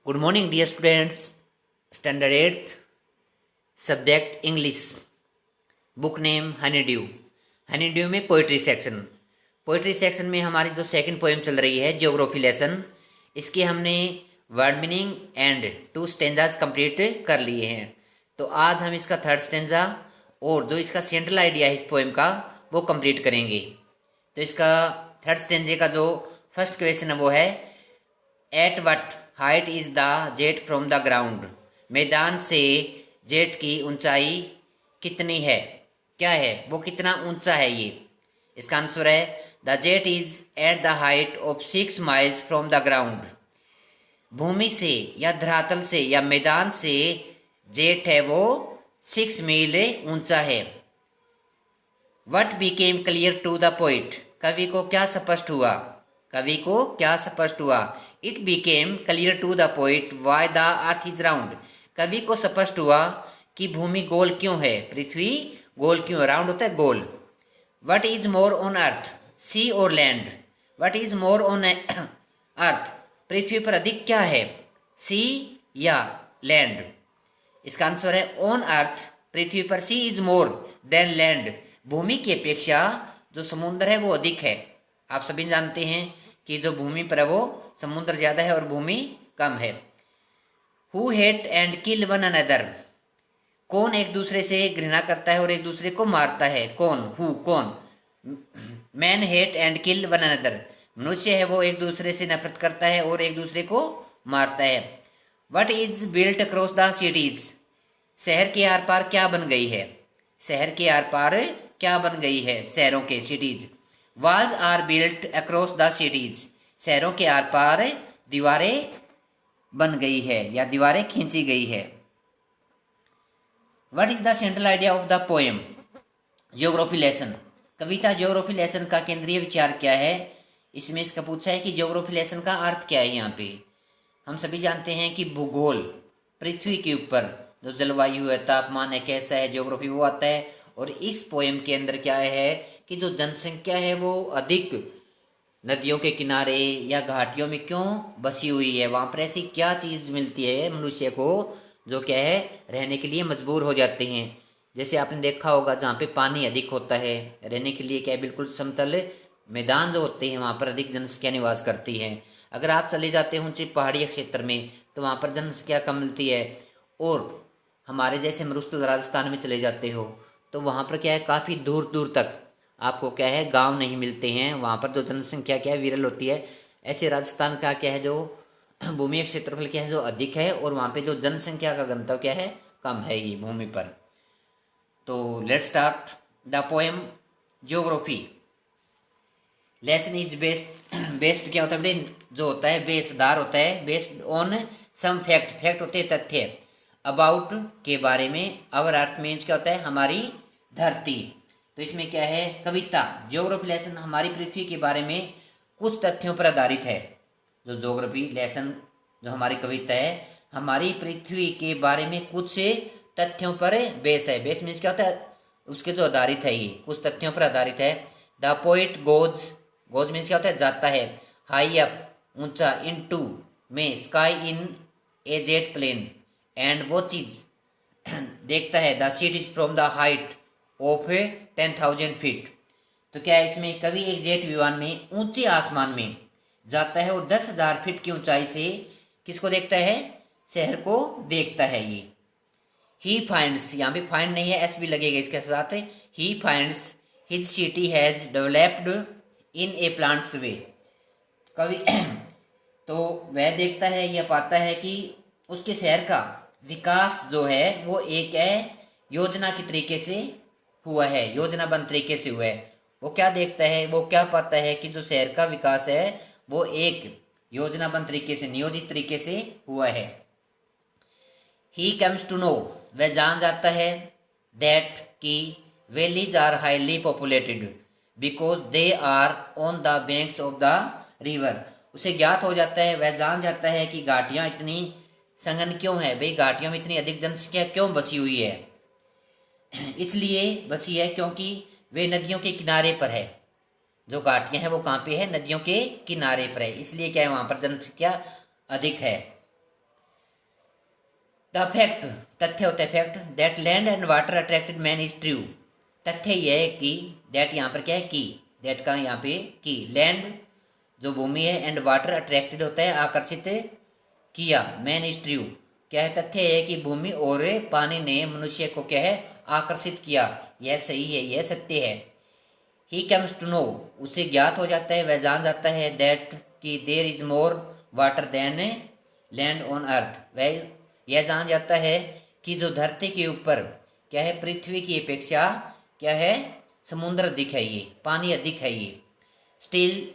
Good morning dear students. Standard eighth, subject English, book name honeydew. Honeydew में poetry section में हमारी जो second poem चल रही है ज्योग्राफी लेसन, इसकी हमने word meaning and 2 stanzas complete कर लिए हैं। तो आज हम इसका थर्ड स्टेंजा और जो इसका सेंट्रल आइडिया है इस पोएम का वो कंप्लीट करेंगे। तो इसका थर्ड स्टेंजे का जो फर्स्ट क्वेश्चन है वो है at what height is the jet from the ground. मैदान से जेट की ऊंचाई कितनी है, क्या है वो, कितना ऊंचा है ये। इसका आंसर है the jet is at the height of 6 miles from the ground. भूमि से या धरातल से या मैदान से जेट है वो 6 मील ऊंचा है। What became clear to the poet, कवि को क्या स्पष्ट हुआ, कवि को क्या स्पष्ट हुआ। It became clear to the poet why the earth is round, कवि को स्पष्ट हुआ कि भूमि गोल क्यों है, पृथ्वी गोल क्यों, राउंड होता है गोल। What is more on earth, sea और land. What is more on earth, पृथ्वी पर अधिक क्या है, सी या लैंड। इसका आंसर है ऑन अर्थ, पृथ्वी पर सी इज मोर देन लैंड, भूमि की अपेक्षा जो समुद्र है वो अधिक है। आप सभी जानते हैं कि जो भूमि पर है वो समुद्र ज्यादा है और भूमि कम है। Who hate and kill one another, कौन एक दूसरे से घृणा करता है और एक दूसरे को मारता है, कौन, हु कौन। Man hate and kill one another, मनुष्य है वो एक दूसरे से नफरत करता है और एक दूसरे को मारता है। What is built across the cities, शहर के आर पार क्या बन गई है, शहर के आर पार क्या बन गई है, शहरों के, cities. Walls are built across the cities, शहरों के आर पार दीवारें बन गई है या दीवारें खींची गई है। What is the central idea of the poem geography lesson, Kavita geography lesson का केंद्रीय विचार क्या है। इसमें इसका पूछा है कि ज्योग्राफी लेसन का अर्थ क्या है। यहाँ पे हम सभी जानते हैं कि भूगोल, पृथ्वी के ऊपर जो जलवायु है, तापमान है, कैसा है, ज्योग्राफी वो आता है। और इस पोएम के अंदर क्या है कि जो जनसंख्या है वो अधिक नदियों के किनारे या घाटियों में क्यों बसी हुई है, वहां पर ऐसी क्या चीज मिलती है मनुष्य को जो क्या है रहने के लिए मजबूर हो जाते हैं। जैसे आपने देखा होगा जहाँ पे पानी अधिक होता है, रहने के लिए क्या है बिल्कुल समतल मैदान जो होते हैं वहां पर अधिक जनसंख्या निवास करती है। अगर आप चले जाते हैं ऊंचे पहाड़ी क्षेत्र में तो वहां पर जनसंख्या कम मिलती है। और हमारे जैसे मरुस्थल राजस्थान में चले जाते हो तो वहां पर क्या है काफी दूर दूर तक आपको क्या है गांव नहीं मिलते हैं, वहां पर जो जनसंख्या क्या है विरल होती है। ऐसे राजस्थान का क्या है जो भूमि क्षेत्रफल क्या है जो अधिक है और वहां पे जो जनसंख्या का घनत्व क्या है कम है ये भूमि पर। तो let's start the poem geography lesson is based, based क्या होता है जो होता है बेसदार होता है, based on some fact, fact होते हैं तथ्य, अबाउट के बारे में, अवर अर्थ मीन्स क्या होता है हमारी धरती। तो इसमें क्या है कविता ज्योग्राफी लेसन हमारी पृथ्वी के बारे में कुछ तथ्यों पर आधारित है। जो ज्योग्राफी लेसन जो हमारी कविता है हमारी पृथ्वी के बारे में कुछ तथ्यों पर बेस है। बेस मीन्स क्या होता है उसके जो आधारित है, ये कुछ तथ्यों पर आधारित है। The poet goes, goes means क्या होता है जाता है, हाई अप ऊंचा, इन टू में, sky in a jet plane, and वो चीज देखता है the cities from the height of 10,000 feet. तो क्या है इसमें कवि एक जेट विमान में ऊंचे आसमान में जाता है और 10,000 फीट की ऊंचाई से किसको देखता है, शहर को देखता है। ये ही फाइंड्स, यहाँ पे फाइंड नहीं है, एस भी लगेगा इसके साथ। He finds his city has developed in a plants way, कवि तो वह देखता है या पाता है कि उसके शहर का विकास जो है वो एक है योजना के तरीके से हुआ है, योजनाबद्ध तरीके से हुआ है। वो क्या देखता है, वो क्या पाता है कि जो शहर का विकास है वो एक योजनाबद्ध तरीके से, नियोजित तरीके से हुआ है। ही कम्स टू नो, वह जान जाता है, दैट कि valleys are highly populated because they are on the banks of the river. उसे ज्ञात हो जाता है, वह जान जाता है कि घाटियां इतनी संघन क्यों है, भाई घाटियों में इतनी अधिक जनसंख्या क्यों बसी हुई है। इसलिए बसी है क्योंकि वे नदियों के किनारे पर है। जो घाटियां हैं वो कहाँ पे है, नदियों के किनारे पर है, इसलिए क्या है वहां पर जनसंख्या अधिक है। द फैक्ट, तथ्य होता है fact, that land and water attracted man is true. तथ्य यह है कि, दैट यहाँ पर क्या है, की, दैट का यहाँ पे की, लैंड जो भूमि है, एंड वाटर अट्रैक्टेड होता है आकर्षित किया, मैन इज ट्रू, क्या है, तथ्य है कि भूमि और पानी ने मनुष्य को क्या है, आकर्षित किया, यह सही है, यह सत्य है। ही कम्स टू नो, उसे ज्ञात हो जाता है, वह जान जाता है, दैट कि there is more water than land on earth, वह यह जान जाता है कि जो धरती के ऊपर क्या है, पृथ्वी की अपेक्षा क्या है, समुद्र अधिक है, ये पानी अधिक है ये। Still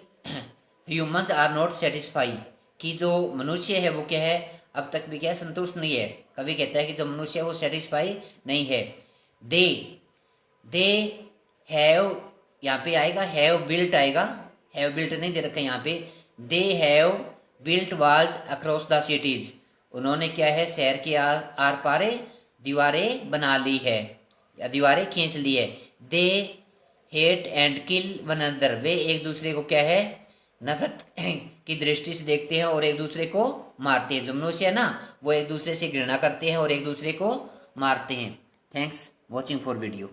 humans are not satisfy, कि जो मनुष्य है वो क्या है, अब तक भी क्या संतुष्ट नहीं है। कवि कहता है कि जो मनुष्य है वो सेटिस्फाई नहीं है। दे दे हैव, यहाँ पे आएगा हैव बिल्ट, आएगा हैव बिल्ट नहीं दे रखा यहाँ पे, they have built walls across the cities, उन्होंने क्या है, शहर के आर पार दीवारें बना ली है, या दीवारें खींच ली है। They hate and kill one another, वे एक दूसरे को क्या है, नफरत की दृष्टि से देखते हैं और एक दूसरे को मारते हैं। जो मनुष्य है ना, वो एक दूसरे से घृणा करते हैं और एक दूसरे को मारते हैं। Thanks watching for video.